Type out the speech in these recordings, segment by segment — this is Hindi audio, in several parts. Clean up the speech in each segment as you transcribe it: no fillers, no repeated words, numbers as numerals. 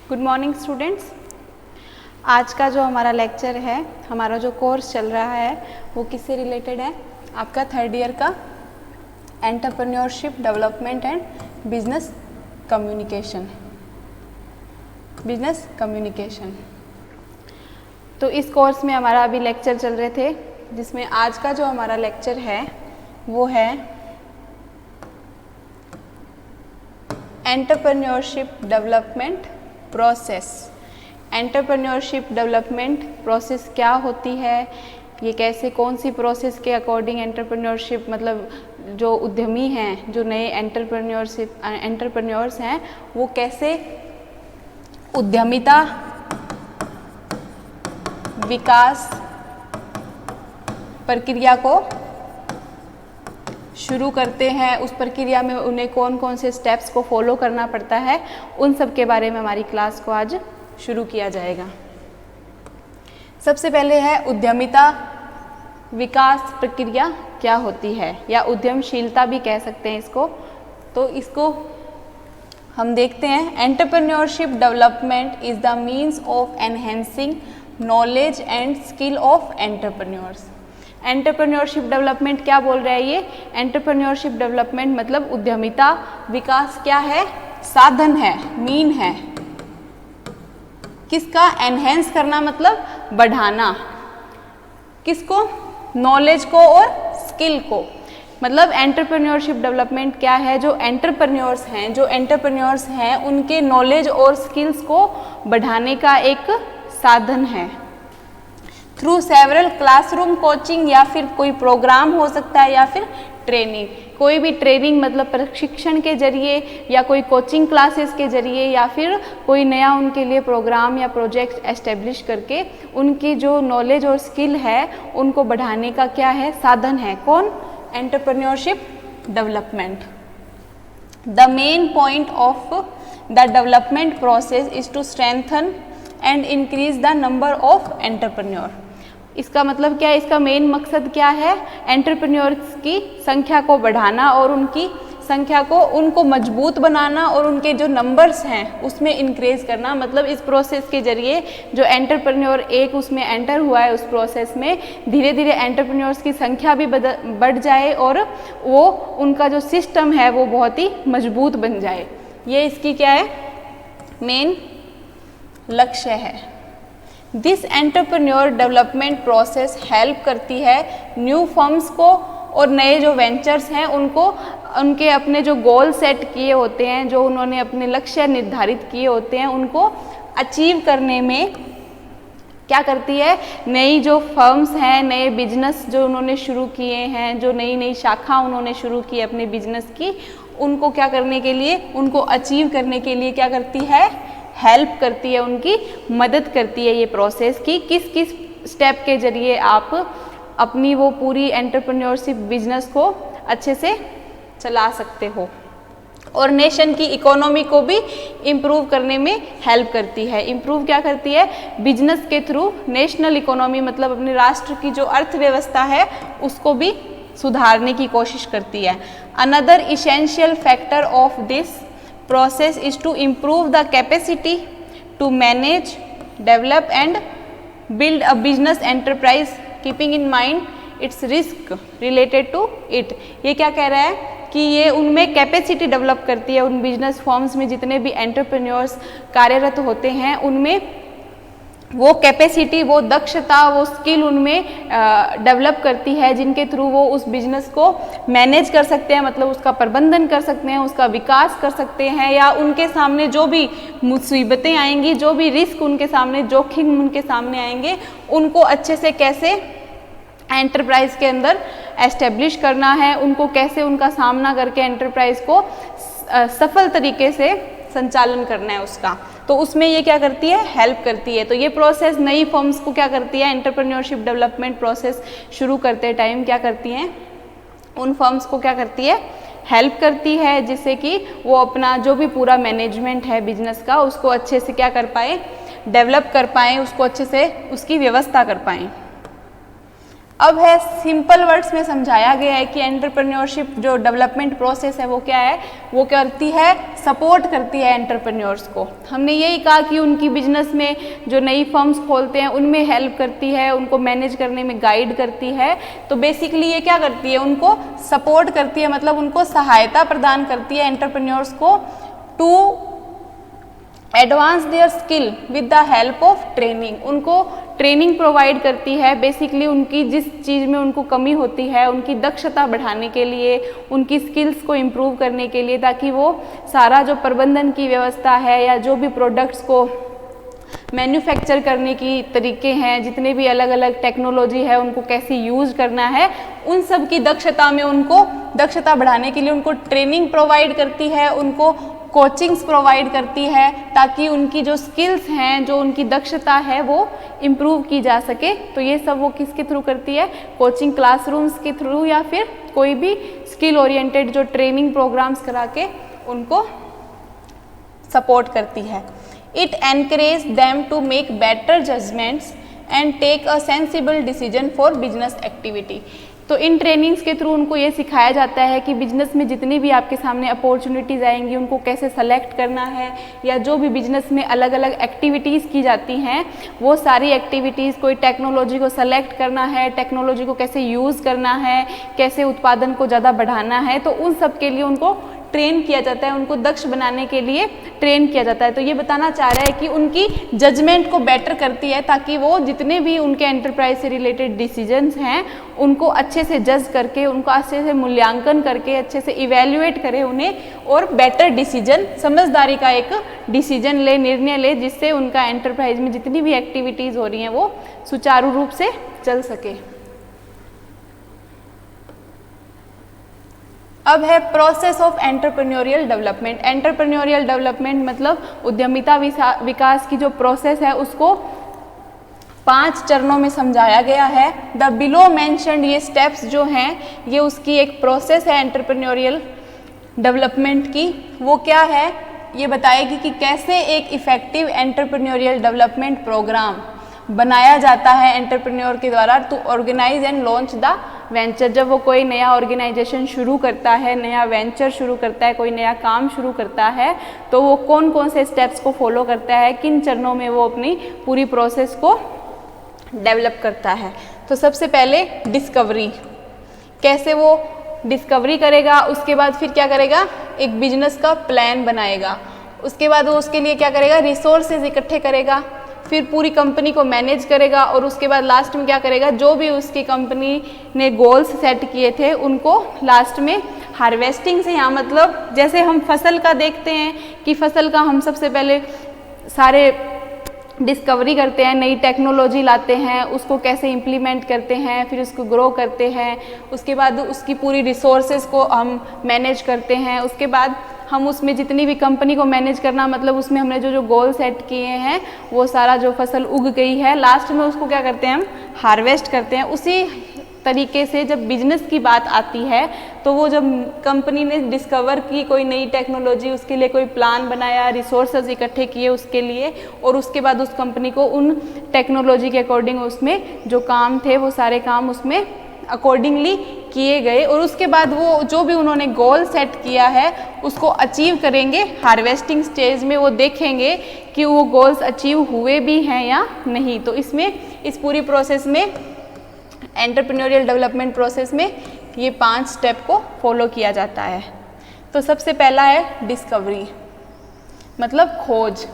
Good morning students. आज का जो हमारा लेक्चर है, हमारा जो कोर्स चल रहा है वो किससे रिलेटेड है? आपका थर्ड ईयर का entrepreneurship development and business communication. तो इस कोर्स में हमारा अभी लेक्चर चल रहे थे, जिसमें आज का जो हमारा लेक्चर है वो है entrepreneurship development process. Entrepreneurship development process क्या होती है, ये कैसे, कौन सी प्रोसेस के अकॉर्डिंग एंटरप्रेन्योरशिप, मतलब जो उद्यमी हैं, जो नए एंटरप्रेन्योर्स हैं, वो कैसे उद्यमिता विकास प्रक्रिया को शुरू करते हैं, उस प्रक्रिया में उन्हें कौन कौन से स्टेप्स को फॉलो करना पड़ता है, उन सब के बारे में हमारी क्लास को आज शुरू किया जाएगा। सबसे पहले है उद्यमिता विकास प्रक्रिया क्या होती है, या उद्यमशीलता भी कह सकते हैं इसको। तो इसको हम देखते हैं। Entrepreneurship development is the means of enhancing knowledge and skill of entrepreneurs. Entrepreneurship development क्या बोल रहा है ये? एंटरप्रेन्योरशिप डेवलपमेंट मतलब उद्यमिता विकास क्या है? साधन है, मीन है। किसका? एनहेंस करना मतलब बढ़ाना। किसको? नॉलेज को और स्किल को। मतलब एंटरप्रेन्योरशिप डेवलपमेंट क्या है? जो एंटरप्रेन्योर्स हैं उनके नॉलेज और स्किल्स को बढ़ाने का एक साधन है। थ्रू सेवरल क्लासरूम कोचिंग, या फिर कोई प्रोग्राम हो सकता है, या फिर ट्रेनिंग। कोई भी ट्रेनिंग मतलब प्रशिक्षण के जरिए, या कोई कोचिंग क्लासेस के जरिए, या फिर कोई नया उनके लिए प्रोग्राम या प्रोजेक्ट एस्टेब्लिश करके उनकी जो नॉलेज और स्किल है उनको बढ़ाने का क्या है? साधन है। कौन? Entrepreneurship development. The main point of the development process is to strengthen and increase the number of entrepreneur. इसका मतलब क्या है? इसका मेन मकसद क्या है? एंटरप्रेन्योर्स की संख्या को बढ़ाना और उनकी संख्या को, उनको मजबूत बनाना और उनके जो नंबर्स हैं उसमें इंक्रीज करना। मतलब इस प्रोसेस के जरिए जो एंटरप्रेन्योर एक उसमें एंटर हुआ है, उस प्रोसेस में धीरे धीरे एंटरप्रेन्योर्स की संख्या भी बढ़ जाए और वो उनका जो सिस्टम है वो बहुत ही मजबूत बन जाए। ये इसकी क्या है? मेन लक्ष्य है। This entrepreneur development process help करती है न्यू फर्म्स को और नए जो वेंचर्स हैं उनको, उनके अपने जो गोल सेट किए होते हैं, जो उन्होंने अपने लक्ष्य निर्धारित किए होते हैं, उनको अचीव करने में क्या करती है? नई जो फर्म्स हैं, नए बिजनेस जो उन्होंने शुरू किए हैं, जो नई नई शाखा उन्होंने शुरू की अपने बिजनेस की, उनको क्या करने के लिए, उनको अचीव करने के लिए क्या करती है? हेल्प करती है, उनकी मदद करती है ये प्रोसेस की किस किस स्टेप के जरिए आप अपनी वो पूरी एंटरप्रेन्योरशिप बिजनेस को अच्छे से चला सकते हो, और नेशन की इकोनॉमी को भी इम्प्रूव करने में हेल्प करती है। इम्प्रूव क्या करती है? बिजनेस के थ्रू नेशनल इकोनॉमी, मतलब अपने राष्ट्र की जो अर्थव्यवस्था है उसको भी सुधारने की कोशिश करती है। Another essential factor of this process is to improve the capacity to manage, develop and build a business enterprise keeping in mind its risk related to it। ये क्या कह रहा है कि ये उनमें कैपेसिटी डेवलप करती है, उन बिजनेस फॉर्म्स में जितने भी एंटरप्रेन्योर्स कार्यरत होते हैं उनमें वो कैपेसिटी, वो दक्षता, वो स्किल उनमें डेवलप करती है, जिनके थ्रू वो उस बिजनेस को मैनेज कर सकते हैं, मतलब उसका प्रबंधन कर सकते हैं, उसका विकास कर सकते हैं, या उनके सामने जो भी मुसीबतें आएंगी, जो भी रिस्क उनके सामने, जोखिम उनके सामने आएंगे, उनको अच्छे से कैसे एंटरप्राइज के अंदर एस्टेब्लिश करना है, उनको कैसे उनका सामना करके एंटरप्राइज को सफल तरीके से संचालन करना है उसका। तो उसमें ये क्या करती है? हेल्प करती है। तो ये प्रोसेस नई फर्म्स को क्या करती है? एंटरप्रेन्योरशिप डेवलपमेंट प्रोसेस शुरू करते टाइम क्या करती हैं? उन फर्म्स को क्या करती है? हेल्प करती है, जिससे कि वो अपना जो भी पूरा मैनेजमेंट है बिजनेस का उसको अच्छे से क्या कर पाए? डेवलप कर पाएँ, उसको अच्छे से उसकी व्यवस्था कर पाएँ। अब है सिंपल वर्ड्स में समझाया गया है कि एंटरप्रेन्योरशिप जो डेवलपमेंट प्रोसेस है वो क्या है, वो करती है सपोर्ट करती है एंटरप्रेन्योर्स को। हमने यही कहा कि उनकी बिजनेस में जो नई फर्म्स खोलते हैं उनमें हेल्प करती है, उनको मैनेज करने में गाइड करती है। तो बेसिकली ये क्या करती है, उनको सपोर्ट करती है, मतलब उनको सहायता प्रदान करती है एंटरप्रेन्योर्स को to advance their skill with the help of training. उनको ट्रेनिंग प्रोवाइड करती है, बेसिकली उनकी जिस चीज़ में उनको कमी होती है उनकी दक्षता बढ़ाने के लिए, उनकी स्किल्स को इम्प्रूव करने के लिए, ताकि वो सारा जो प्रबंधन की व्यवस्था है या जो भी प्रोडक्ट्स को मैन्युफैक्चर करने की तरीके हैं, जितने भी अलग अलग टेक्नोलॉजी है उनको कैसे यूज़ करना है, उन सब की दक्षता में उनको दक्षता बढ़ाने के लिए उनको ट्रेनिंग प्रोवाइड करती है, उनको कोचिंग्स प्रोवाइड करती है, ताकि उनकी जो स्किल्स हैं, जो उनकी दक्षता है वो इम्प्रूव की जा सके। तो ये सब वो किसके थ्रू करती है, कोचिंग क्लासरूम्स के थ्रू या फिर कोई भी स्किल ओरिएंटेड जो ट्रेनिंग प्रोग्राम्स करा के उनको सपोर्ट करती है। It encourage them to make better judgements and take a sensible decision for business activity. तो इन ट्रेनिंग्स के थ्रू उनको ये सिखाया जाता है कि बिजनेस में जितनी भी आपके सामने अपॉर्चुनिटीज़ आएंगी उनको कैसे सेलेक्ट करना है, या जो भी बिजनेस में अलग अलग एक्टिविटीज़ की जाती हैं वो सारी एक्टिविटीज़, कोई टेक्नोलॉजी को सेलेक्ट करना है, टेक्नोलॉजी को कैसे यूज़ करना है, कैसे उत्पादन को ज़्यादा बढ़ाना है, तो उन सब के लिए उनको ट्रेन किया जाता है, उनको दक्ष बनाने के लिए ट्रेन किया जाता है। तो ये बताना चाह रहा है कि उनकी जजमेंट को बेटर करती है, ताकि वो जितने भी उनके एंटरप्राइज से रिलेटेड डिसीजंस हैं उनको अच्छे से जज करके, उनको अच्छे से मूल्यांकन करके, अच्छे से इवेल्युएट करे उन्हें, और बेटर डिसीजन, समझदारी का एक डिसीजन ले, निर्णय ले, जिससे उनका एंटरप्राइज में जितनी भी एक्टिविटीज़ हो रही हैं वो सुचारू रूप से चल सके। अब है process of entrepreneurial development. Entrepreneurial development मतलब उद्यमिता विकास की जो प्रोसेस है उसको 5 चरणों में समझाया गया है। द बिलो मेंशन्ड ये स्टेप्स जो हैं ये उसकी एक प्रोसेस है एंटरप्रेन्योरियल डेवलपमेंट की। वो क्या है, ये बताएगी कि कैसे एक इफेक्टिव एंटरप्रेन्योरियल डेवलपमेंट प्रोग्राम बनाया जाता है एंटरप्रेन्योर के द्वारा to organise and launch the venture. जब वो कोई नया ऑर्गेनाइजेशन शुरू करता है, नया वेंचर शुरू करता है, कोई नया काम शुरू करता है, तो वो कौन कौन से स्टेप्स को फॉलो करता है, किन चरणों में वो अपनी पूरी प्रोसेस को डेवलप करता है। तो सबसे पहले डिस्कवरी, कैसे वो डिस्कवरी करेगा, उसके बाद फिर क्या करेगा, एक बिजनेस का प्लान बनाएगा, उसके बाद वो उसके लिए क्या करेगा, रिसोर्सेज इकट्ठे करेगा, फिर पूरी कंपनी को मैनेज करेगा, और उसके बाद लास्ट में क्या करेगा, जो भी उसकी कंपनी ने गोल्स सेट किए थे उनको लास्ट में हार्वेस्टिंग से, यहाँ मतलब जैसे हम फसल का देखते हैं कि फसल का हम सबसे पहले सारे डिस्कवरी करते हैं, नई टेक्नोलॉजी लाते हैं, उसको कैसे इम्प्लीमेंट करते हैं, फिर उसको ग्रो करते हैं, उसके बाद उसकी पूरी रिसोर्सेज को हम मैनेज करते हैं, उसके बाद हम उसमें जितनी भी कंपनी को मैनेज करना मतलब उसमें हमने जो गोल सेट किए हैं वो सारा जो फसल उग गई है लास्ट में उसको क्या करते हैं, हम हार्वेस्ट करते हैं। उसी तरीके से जब बिजनेस की बात आती है तो वो जब कंपनी ने डिस्कवर की कोई नई टेक्नोलॉजी, उसके लिए कोई प्लान बनाया, रिसोर्सेज इकट्ठे किए उसके लिए, और उसके बाद उस कंपनी को उन टेक्नोलॉजी के अकॉर्डिंग उसमें जो काम थे वो सारे काम उसमें अकॉर्डिंगली किए गए, और उसके बाद वो जो भी उन्होंने गोल सेट किया है उसको अचीव करेंगे। हार्वेस्टिंग स्टेज में वो देखेंगे कि वो गोल्स अचीव हुए भी हैं या नहीं। तो इसमें इस पूरी प्रोसेस में एंटरप्रेन्योरियल डेवलपमेंट प्रोसेस में ये 5 स्टेप को फॉलो किया जाता है। तो सबसे पहला है डिस्कवरी, मतलब खोज।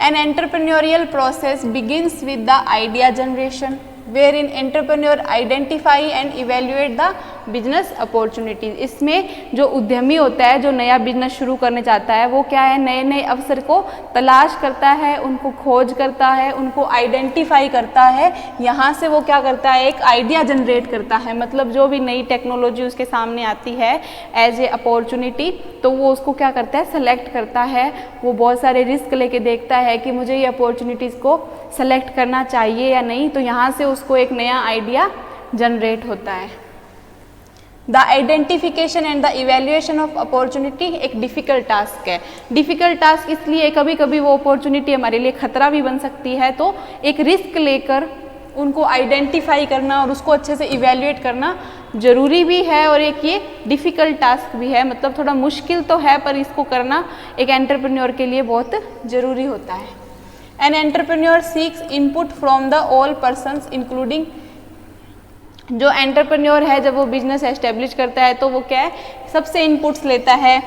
An entrepreneurial process begins with the idea generation wherein entrepreneur identify and evaluate the business opportunities. इसमें जो उद्यमी होता है, जो नया बिजनेस शुरू करने चाहता है, वो क्या है, नए नए अवसर को तलाश करता है, उनको खोज करता है, उनको आइडेंटिफाई करता है, यहाँ से वो क्या करता है, एक आइडिया जनरेट करता है, मतलब जो भी नई टेक्नोलॉजी उसके सामने आती है एज ए अपॉर्चुनिटी, तो वो उसको क्या करता है, सेलेक्ट करता है। वो बहुत सारे रिस्क लेके देखता है कि मुझे ये अपॉर्चुनिटीज़ को सेलेक्ट करना चाहिए या नहीं, तो यहाँ से उसको एक नया आइडिया जनरेट होता है। The identification and the evaluation of opportunity एक डिफ़िकल्ट टास्क है। डिफ़िकल्ट टास्क इसलिए कभी कभी वो अपॉर्चुनिटी हमारे लिए खतरा भी बन सकती है, तो एक रिस्क लेकर उनको आइडेंटिफाई करना और उसको अच्छे से इवेल्युएट करना ज़रूरी भी है और एक ये डिफ़िकल्ट टास्क भी है, मतलब थोड़ा मुश्किल तो है पर इसको करना एक एंटरप्रेन्योर के लिए बहुत ज़रूरी होता है। An entrepreneur seeks input from the all persons including, जो एंटरप्रेन्योर है जब वो बिजनेस एस्टेब्लिश करता है तो वो क्या है, सबसे इनपुट्स लेता है,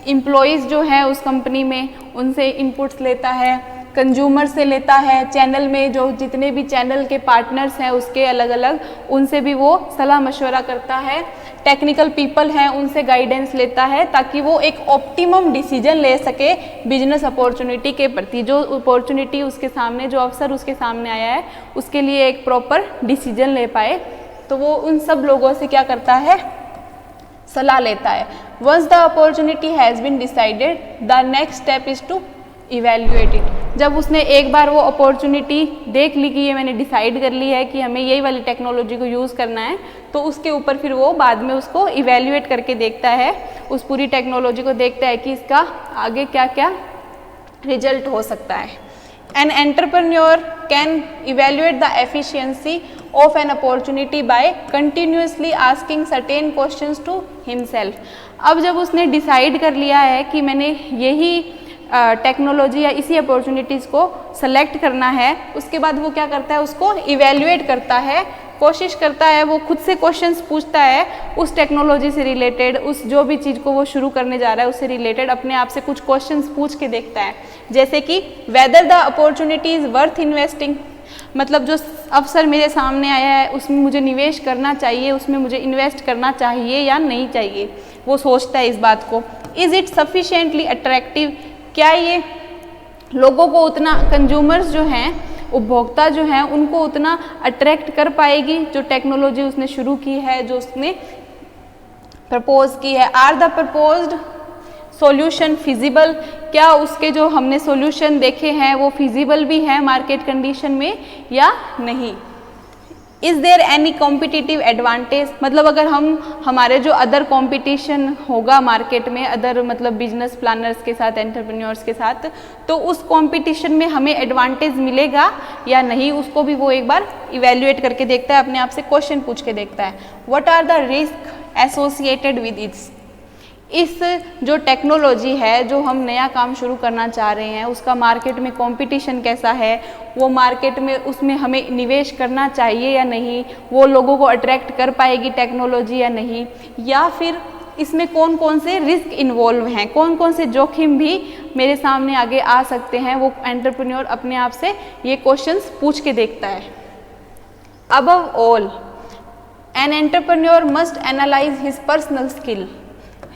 एम्प्लॉयज़ जो है उस कंपनी में उनसे इनपुट्स लेता है, कंज्यूमर से लेता है, चैनल में जो जितने भी चैनल के पार्टनर्स हैं उसके अलग अलग उनसे भी वो सलाह मशवरा करता है, टेक्निकल पीपल हैं उनसे गाइडेंस लेता है ताकि वो एक ऑप्टिमम डिसीजन ले सके बिजनेस अपॉर्चुनिटी के प्रति, जो अपॉर्चुनिटी उसके सामने, जो अवसर उसके सामने आया है उसके लिए एक प्रॉपर डिसीजन ले पाए। तो वो उन सब लोगों से क्या करता है, सलाह लेता है। Once the opportunity has been decided the next step is to evaluate it. जब उसने एक बार वो अपॉर्चुनिटी देख ली कि ये मैंने डिसाइड कर ली है कि हमें यही वाली टेक्नोलॉजी को यूज़ करना है, तो उसके ऊपर फिर वो बाद में उसको इवेल्युएट करके देखता है, उस पूरी टेक्नोलॉजी को देखता है कि इसका आगे क्या क्या रिजल्ट हो सकता है। An entrepreneur can evaluate the efficiency of an opportunity by continuously asking certain questions to himself। अब जब उसने डिसाइड कर लिया है कि मैंने यही टेक्नोलॉजी या इसी अपॉर्चुनिटीज़ को सेलेक्ट करना है, उसके बाद वो क्या करता है, उसको इवेल्युएट करता है, कोशिश करता है, वो खुद से क्वेश्चंस पूछता है उस टेक्नोलॉजी से रिलेटेड, उस जो भी चीज़ को वो शुरू करने जा रहा है उससे रिलेटेड अपने आप से कुछ क्वेश्चंस पूछ के देखता है, जैसे कि whether the opportunity is worth investing, मतलब जो अवसर मेरे सामने आया है उसमें मुझे निवेश करना चाहिए, उसमें मुझे इन्वेस्ट करना चाहिए या नहीं चाहिए, वो सोचता है इस बात को। इज़ इट सफिशेंटली अट्रैक्टिव, क्या ये लोगों को उतना, कंज्यूमर्स जो हैं, उपभोक्ता जो हैं, उनको उतना अट्रैक्ट कर पाएगी जो टेक्नोलॉजी उसने शुरू की है, जो उसने प्रपोज की है। Are the proposed solution feasible, क्या उसके जो हमने सॉल्यूशन देखे हैं वो फिजिबल भी हैं मार्केट कंडीशन में या नहीं। Is there any competitive advantage, मतलब अगर हमारे जो अदर कंपटीशन होगा मार्केट में, अदर मतलब बिजनेस प्लानर्स के साथ, एंटरप्रेन्योर्स के साथ, तो उस कंपटीशन में हमें एडवांटेज मिलेगा या नहीं, उसको भी वो एक बार इवेल्युएट करके देखता है, अपने आप से क्वेश्चन पूछ के देखता है। What are the risk associated with its, इस जो टेक्नोलॉजी है, जो हम नया काम शुरू करना चाह रहे हैं, उसका मार्केट में कंपटीशन कैसा है, वो मार्केट में उसमें हमें निवेश करना चाहिए या नहीं, वो लोगों को अट्रैक्ट कर पाएगी टेक्नोलॉजी या नहीं, या फिर इसमें कौन कौन से रिस्क इन्वॉल्व हैं, कौन कौन से जोखिम भी मेरे सामने आगे आ सकते हैं, वो एंटरप्रेन्योर अपने आप से ये क्वेश्चंस पूछ के देखता है। Above all an entrepreneur must analyse his personal skill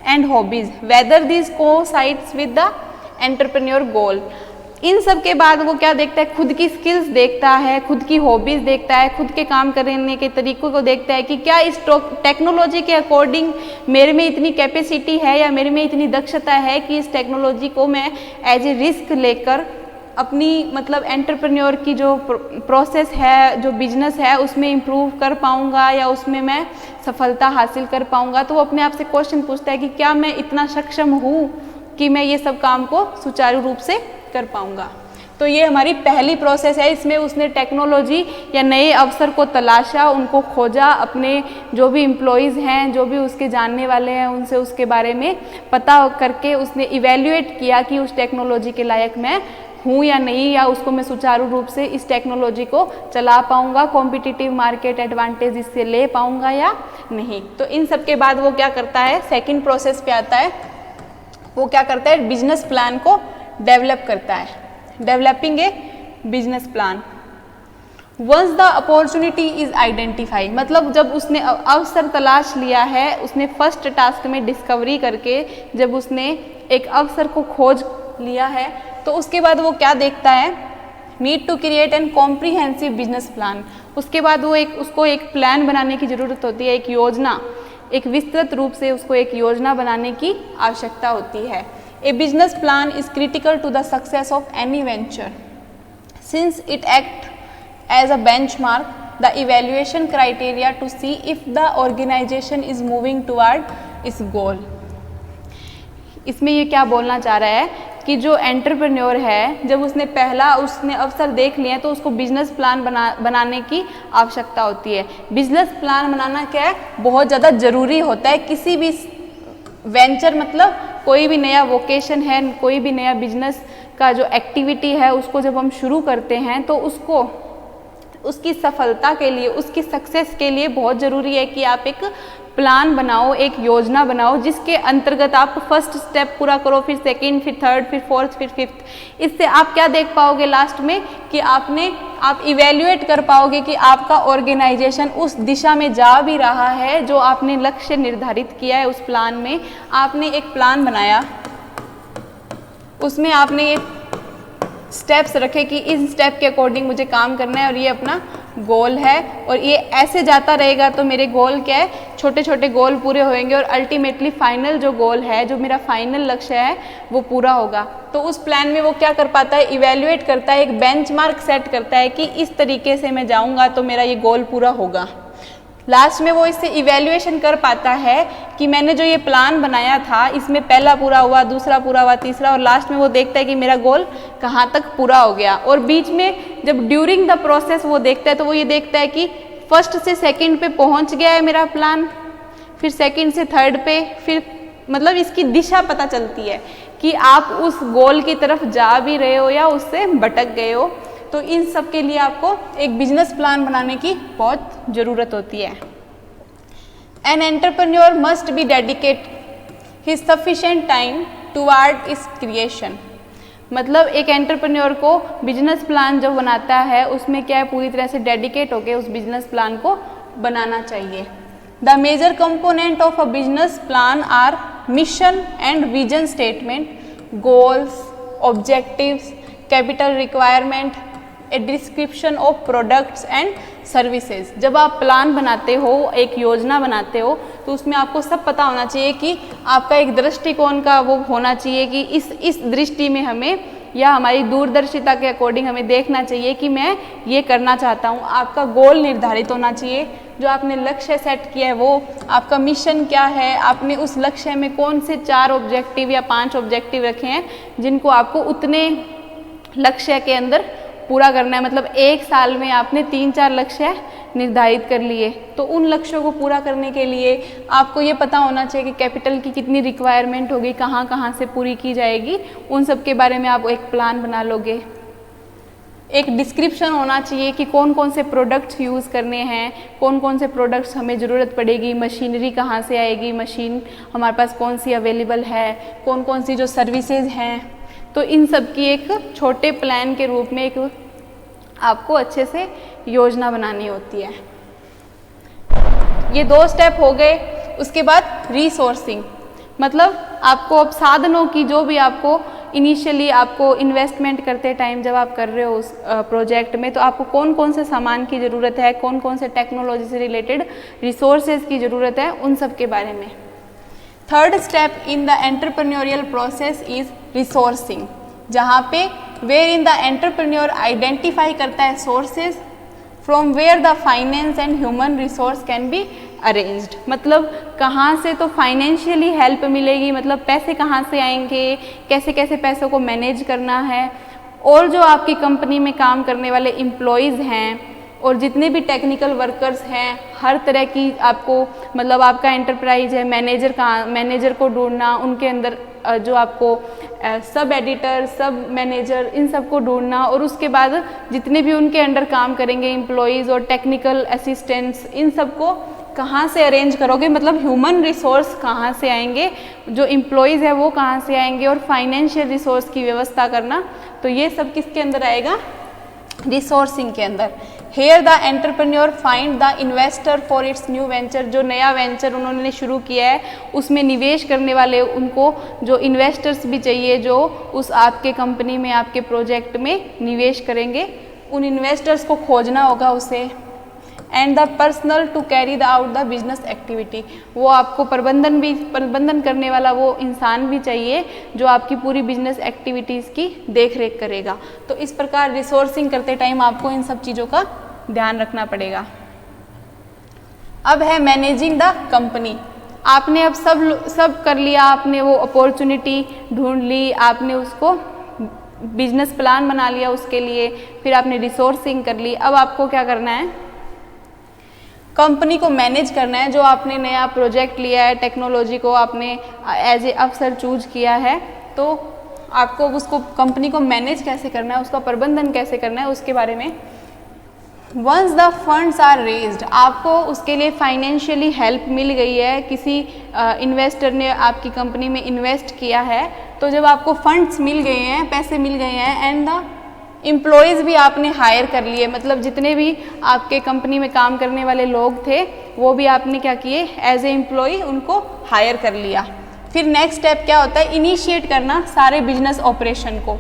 and hobbies whether this coincides with the entrepreneur goal. इन सब के बाद वो क्या देखता है, खुद की स्किल्स देखता है, खुद की हॉबीज़ देखता है, खुद के काम करने के तरीकों को देखता है कि क्या इस टेक्नोलॉजी के अकॉर्डिंग मेरे में इतनी कैपेसिटी है या मेरे में इतनी दक्षता है कि इस टेक्नोलॉजी को मैं एज ए रिस्क लेकर अपनी मतलब एंटरप्रेन्योर की जो प्रोसेस है, जो बिजनेस है, उसमें इम्प्रूव कर पाऊँगा या उसमें मैं सफलता हासिल कर पाऊँगा। तो वो अपने आप से क्वेश्चन पूछता है कि क्या मैं इतना सक्षम हूँ कि मैं ये सब काम को सुचारू रूप से कर पाऊँगा। तो ये हमारी पहली प्रोसेस है, इसमें उसने टेक्नोलॉजी या नए अवसर को तलाशा, उनको खोजा, अपने जो भी एम्प्लॉयज़ हैं, जो भी उसके जानने वाले हैं, उनसे उसके बारे में पता करके उसने इवेल्युएट किया कि उस टेक्नोलॉजी के लायक मैं हूँ या नहीं, या उसको मैं सुचारू रूप से इस टेक्नोलॉजी को चला पाऊँगा, कॉम्पिटिटिव मार्केट एडवांटेज इससे ले पाऊँगा या नहीं। तो इन सब के बाद वो क्या करता है, सेकंड प्रोसेस पे आता है, वो क्या करता है, बिजनेस प्लान को डेवलप करता है, developing a business plan. Once the opportunity is identify, मतलब जब उसने अवसर तलाश लिया है, उसने फर्स्ट टास्क में डिस्कवरी करके जब उसने एक अवसर को खोज लिया है, तो उसके बाद वो क्या देखता है, need to create an comprehensive business plan. उसके बाद वो उसको एक प्लान बनाने की ज़रूरत होती है, एक योजना, एक विस्तृत रूप से उसको एक योजना बनाने की आवश्यकता होती है। A business plan is critical to the success of any venture since it act as a benchmark the evaluation criteria to see if the organisation is moving toward its goal. इसमें ये क्या बोलना चाह रहा है कि जो एंटरप्रेन्योर है जब उसने अवसर देख लिया तो उसको बिजनेस प्लान बनाने की आवश्यकता होती है। बिजनेस प्लान बनाना क्या है, बहुत ज़्यादा ज़रूरी होता है किसी भी वेंचर, मतलब कोई भी नया वोकेशन है, कोई भी नया बिजनेस का जो एक्टिविटी है उसको जब हम शुरू करते हैं तो उसकी सफलता के लिए, उसकी सक्सेस के लिए बहुत ज़रूरी है कि आप एक प्लान बनाओ, एक योजना बनाओ जिसके अंतर्गत आप फर्स्ट स्टेप पूरा करो, फिर सेकंड, फिर थर्ड, फिर फोर्थ, फिर फिफ्थ। इससे आप क्या देख पाओगे लास्ट में कि आप इवेल्युएट कर पाओगे कि आपका ऑर्गेनाइजेशन उस दिशा में जा भी रहा है जो आपने लक्ष्य निर्धारित किया है। उस प्लान में आपने एक प्लान बनाया, उसमें आपने ये स्टेप्स रखे कि इस स्टेप के अकॉर्डिंग मुझे काम करना है और ये अपना गोल है और ये ऐसे जाता रहेगा तो मेरे गोल क्या है, छोटे छोटे गोल पूरे होंगे और अल्टीमेटली फाइनल जो गोल है, जो मेरा फाइनल लक्ष्य है वो पूरा होगा। तो उस प्लान में वो क्या कर पाता है, इवेल्युएट करता है, एक बेंचमार्क सेट करता है कि इस तरीके से मैं जाऊँगा तो मेरा ये गोल पूरा होगा। लास्ट में वो इससे इवैल्यूएशन कर पाता है कि मैंने जो ये प्लान बनाया था इसमें पहला पूरा हुआ, दूसरा पूरा हुआ, तीसरा, और लास्ट में वो देखता है कि मेरा गोल कहाँ तक पूरा हो गया। और बीच में जब ड्यूरिंग द प्रोसेस वो देखता है तो वो ये देखता है कि फर्स्ट से सेकंड पे पहुँच गया है मेरा प्लान, फिर सेकंड से थर्ड पे, फिर मतलब इसकी दिशा पता चलती है कि आप उस गोल की तरफ जा भी रहे हो या उससे भटक गए हो। तो इन सब के लिए आपको एक बिजनेस प्लान बनाने की बहुत ज़रूरत होती है। An entrepreneur must be dedicate his sufficient time toward it's creation. मतलब एक एंटरप्रेन्योर को बिजनेस प्लान जो बनाता है उसमें क्या है, पूरी तरह से डेडिकेट होकर उस बिजनेस प्लान को बनाना चाहिए। The major component of a business plan are mission and vision statement, goals, objectives, capital requirement, a description of products and services. जब आप प्लान बनाते हो, एक योजना बनाते हो, तो उसमें आपको सब पता होना चाहिए कि आपका एक दृष्टिकोण का वो होना चाहिए कि इस दृष्टि में हमें, या हमारी दूरदर्शिता के अकॉर्डिंग हमें देखना चाहिए कि मैं ये करना चाहता हूँ। आपका गोल निर्धारित होना चाहिए, जो आपने लक्ष्य सेट किया है वो, आपका मिशन क्या है, आपने उस लक्ष्य में कौन से 4 ऑब्जेक्टिव या 5 ऑब्जेक्टिव रखे हैं जिनको आपको उतने लक्ष्य के अंदर पूरा करना है। मतलब एक साल में आपने 3-4 लक्ष्य निर्धारित कर लिए, तो उन लक्ष्यों को पूरा करने के लिए आपको ये पता होना चाहिए कि कैपिटल की कितनी रिक्वायरमेंट होगी, कहाँ कहाँ से पूरी की जाएगी, उन सब के बारे में आप एक प्लान बना लोगे। एक डिस्क्रिप्शन होना चाहिए कि कौन कौन से प्रोडक्ट्स यूज़ करने हैं, कौन कौन से प्रोडक्ट्स हमें ज़रूरत पड़ेगी, मशीनरी कहाँ से आएगी, मशीन हमारे पास कौन सी अवेलेबल है, कौन कौन सी जो सर्विसेज हैं। तो इन सब की एक छोटे प्लान के रूप में एक आपको अच्छे से योजना बनानी होती है। ये 2 स्टेप हो गए। उसके बाद रिसोर्सिंग, मतलब आपको अब साधनों की, जो भी आपको इनिशियली आपको इन्वेस्टमेंट करते टाइम जब आप कर रहे हो उस प्रोजेक्ट में, तो आपको कौन कौन से सामान की ज़रूरत है, कौन कौन से टेक्नोलॉजी से रिलेटेड रिसोर्सेज की ज़रूरत है, उन सब के बारे में। Third step in the entrepreneurial process is resourcing, जहाँ पे where in the entrepreneur identify करता है sources from where the finance and human resource can be arranged. मतलब कहाँ से तो फाइनेंशियली हेल्प मिलेगी, मतलब पैसे कहाँ से आएंगे, कैसे कैसे पैसों को मैनेज करना है, और जो आपकी कंपनी में काम करने वाले एम्प्लॉयज़ हैं और जितने भी टेक्निकल वर्कर्स हैं, हर तरह की आपको, मतलब आपका एंटरप्राइज है, मैनेजर को ढूंढना, उनके अंदर जो आपको सब एडिटर, सब मैनेजर, इन सब को ढूंढना, और उसके बाद जितने भी उनके अंडर काम करेंगे एम्प्लॉयज़ और टेक्निकल असिस्टेंट्स, इन सब को कहाँ से अरेंज करोगे, मतलब ह्यूमन रिसोर्स कहाँ से आएंगे, जो एम्प्लॉयज़ है वो कहाँ से आएंगे, और फाइनेंशियल रिसोर्स की व्यवस्था करना। तो ये सब किसके अंदर आएगा, रिसोर्सिंग के अंदर। Here the entrepreneur find the investor for its new venture, जो नया वेंचर उन्होंने शुरू किया है उसमें निवेश करने वाले, उनको जो इन्वेस्टर्स भी चाहिए जो उस आपके कंपनी में, आपके प्रोजेक्ट में निवेश करेंगे, उन इन्वेस्टर्स को खोजना होगा उसे। And the personal to carry the out the business activity, वो आपको प्रबंधन करने वाला वो इंसान भी चाहिए जो आपकी पूरी बिजनेस एक्टिविटीज़ की देख रेख करेगा। तो इस प्रकार रिसोर्सिंग करते टाइम आपको इन सब चीज़ों का ध्यान रखना पड़ेगा। अब है मैनेजिंग द कंपनी। आपने अब सब कर लिया, आपने वो अपॉर्चुनिटी ढूंढ ली, आपने उसको बिजनेस प्लान बना लिया उसके लिए, फिर आपने रिसोर्सिंग कर ली। अब आपको क्या करना है, कंपनी को मैनेज करना है। जो आपने नया प्रोजेक्ट लिया है, टेक्नोलॉजी को आपने एज ए अफसर चूज किया है, तो आपको उसको कंपनी को मैनेज कैसे करना है, उसका प्रबंधन कैसे करना है, उसके बारे में। Once the funds are raised, आपको उसके लिए फाइनेंशियली हेल्प मिल गई है, किसी इन्वेस्टर ने आपकी कंपनी में इन्वेस्ट किया है, तो जब आपको फंड्स मिल गए हैं, पैसे मिल गए हैं, एंड द एम्प्लॉयज़ भी आपने हायर कर लिए, मतलब जितने भी आपके कंपनी में काम करने वाले लोग थे वो भी आपने क्या किए, एज ए एम्प्लॉय उनको हायर कर लिया। फिर नेक्स्ट स्टेप क्या होता है, इनिशिएट करना सारे बिजनेस ऑपरेशन को।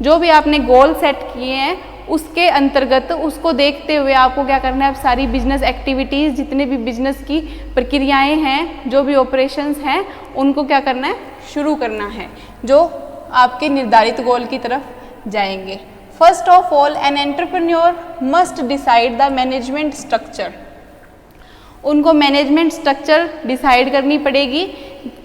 जो भी आपने गोल सेट किए हैं उसके अंतर्गत, उसको देखते हुए आपको क्या करना है, अब सारी बिजनेस एक्टिविटीज़, जितने भी बिजनेस की प्रक्रियाएं हैं, जो भी ऑपरेशंस हैं, उनको क्या करना है, शुरू करना है, जो आपके निर्धारित गोल की तरफ जाएंगे। First of all an entrepreneur must decide the management structure. उनको मैनेजमेंट स्ट्रक्चर डिसाइड करनी पड़ेगी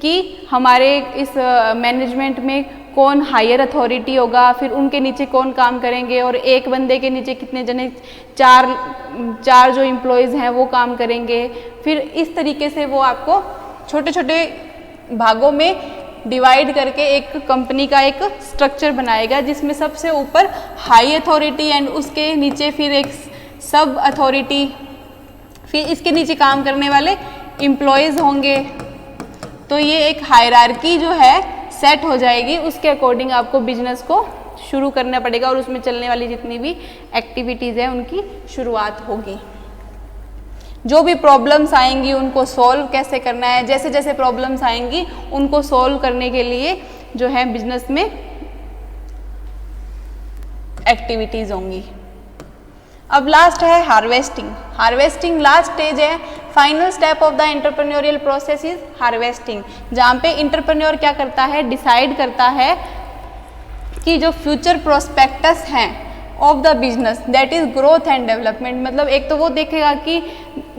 कि हमारे इस मैनेजमेंट में कौन हायर अथॉरिटी होगा, फिर उनके नीचे कौन काम करेंगे, और एक बंदे के नीचे कितने जने, चार जो एम्प्लॉयज़ हैं वो काम करेंगे। फिर इस तरीके से वो आपको छोटे छोटे भागों में डिवाइड करके एक कंपनी का एक स्ट्रक्चर बनाएगा, जिसमें सबसे ऊपर हाई अथॉरिटी एंड उसके नीचे फिर एक सब अथॉरिटी, फिर इसके नीचे काम करने वाले एम्प्लॉयज़ होंगे। तो ये एक हायरार्की जो है सेट हो जाएगी, उसके अकॉर्डिंग आपको बिजनेस को शुरू करना पड़ेगा और उसमें चलने वाली जितनी भी एक्टिविटीज़ हैं उनकी शुरुआत होगी। जो भी प्रॉब्लम्स आएंगी उनको सॉल्व कैसे करना है, जैसे जैसे प्रॉब्लम्स आएंगी उनको सॉल्व करने के लिए जो है बिजनेस में एक्टिविटीज़ होंगी। अब लास्ट है हार्वेस्टिंग। हार्वेस्टिंग लास्ट स्टेज है, final step of the entrepreneurial process is harvesting, जहाँ पे एंटरप्रेन्योर क्या करता है, डिसाइड करता है कि जो फ्यूचर प्रोस्पेक्टस हैं of the business, that is growth and development. मतलब एक तो वो देखेगा कि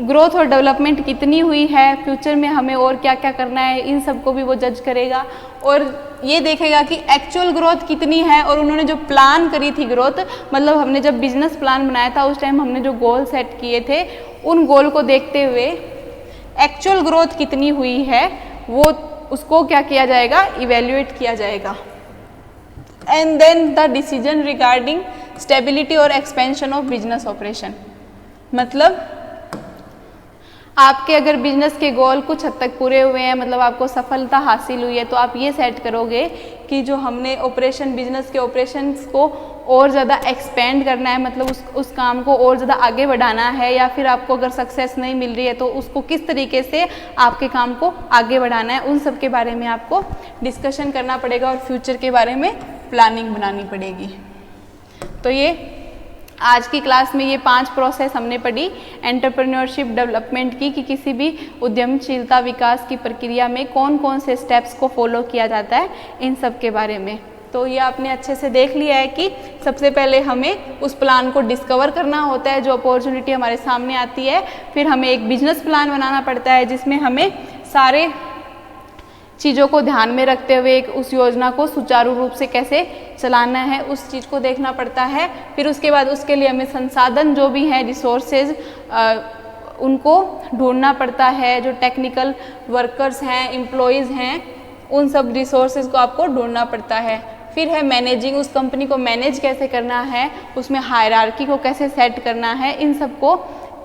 ग्रोथ और डेवलपमेंट कितनी हुई है, फ्यूचर में हमें और क्या क्या करना है, इन सबको भी वो जज करेगा, और ये देखेगा कि एक्चुअल ग्रोथ कितनी है, और उन्होंने जो प्लान करी थी ग्रोथ, मतलब हमने जब बिजनेस प्लान बनाया था उस टाइम हमने जो गोल सेट किए थे, उन गोल को देखते हुए एक्चुअल ग्रोथ कितनी हुई है वो उसको क्या किया जाएगा, इवेल्युएट किया जाएगा। And then the decision regarding stability और एक्सपेंशन ऑफ बिजनेस ऑपरेशन। मतलब आपके अगर बिजनेस के गोल कुछ हद तक पूरे हुए हैं, मतलब आपको सफलता हासिल हुई है, तो आप ये सेट करोगे कि जो हमने ऑपरेशन, बिजनेस के ऑपरेशंस को और ज़्यादा एक्सपेंड करना है, मतलब उस काम को और ज़्यादा आगे बढ़ाना है, या फिर आपको अगर सक्सेस नहीं मिल रही है तो उसको किस तरीके से आपके काम को आगे बढ़ाना है, उन सब के बारे में आपको डिस्कशन करना पड़ेगा और फ्यूचर के बारे में प्लानिंग बनानी पड़ेगी। तो ये आज की क्लास में ये 5 प्रोसेस हमने पढ़ी एंटरप्रेन्योरशिप डेवलपमेंट की, कि किसी भी उद्यमशीलता विकास की प्रक्रिया में कौन कौन से स्टेप्स को फॉलो किया जाता है, इन सब के बारे में। तो ये आपने अच्छे से देख लिया है कि सबसे पहले हमें उस प्लान को डिस्कवर करना होता है, जो अपॉर्चुनिटी हमारे सामने आती है, फिर हमें एक बिजनेस प्लान बनाना पड़ता है जिसमें हमें सारे चीज़ों को ध्यान में रखते हुए उस योजना को सुचारू रूप से कैसे चलाना है उस चीज़ को देखना पड़ता है। फिर उसके बाद उसके लिए हमें संसाधन जो भी हैं, रिसोर्सेज, उनको ढूंढना पड़ता है। जो टेक्निकल वर्कर्स हैं, एम्प्लॉयज़ हैं, उन सब रिसोर्सेज को आपको ढूंढना पड़ता है। फिर है मैनेजिंग, उस कंपनी को मैनेज कैसे करना है, उसमें हायरार्की को कैसे सेट करना है, इन सब को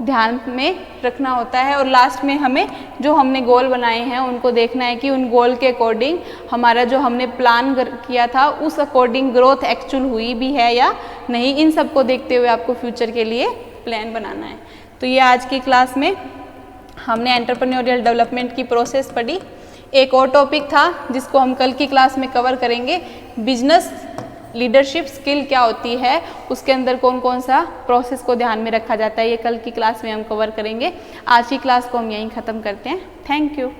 ध्यान में रखना होता है। और लास्ट में हमें जो हमने गोल बनाए हैं उनको देखना है कि उन गोल के अकॉर्डिंग हमारा जो हमने प्लान किया था उस अकॉर्डिंग ग्रोथ एक्चुअल हुई भी है या नहीं, इन सब को देखते हुए आपको फ्यूचर के लिए प्लान बनाना है। तो ये आज की क्लास में हमने एंटरप्रेन्योरियल डेवलपमेंट की प्रोसेस पढ़ी। एक और टॉपिक था जिसको हम कल की क्लास में कवर करेंगे, बिजनेस लीडरशिप स्किल क्या होती है, उसके अंदर कौन कौन सा प्रोसेस को ध्यान में रखा जाता है, ये कल की क्लास में हम कवर करेंगे। आज की क्लास को हम यहीं ख़त्म करते हैं। Thank you.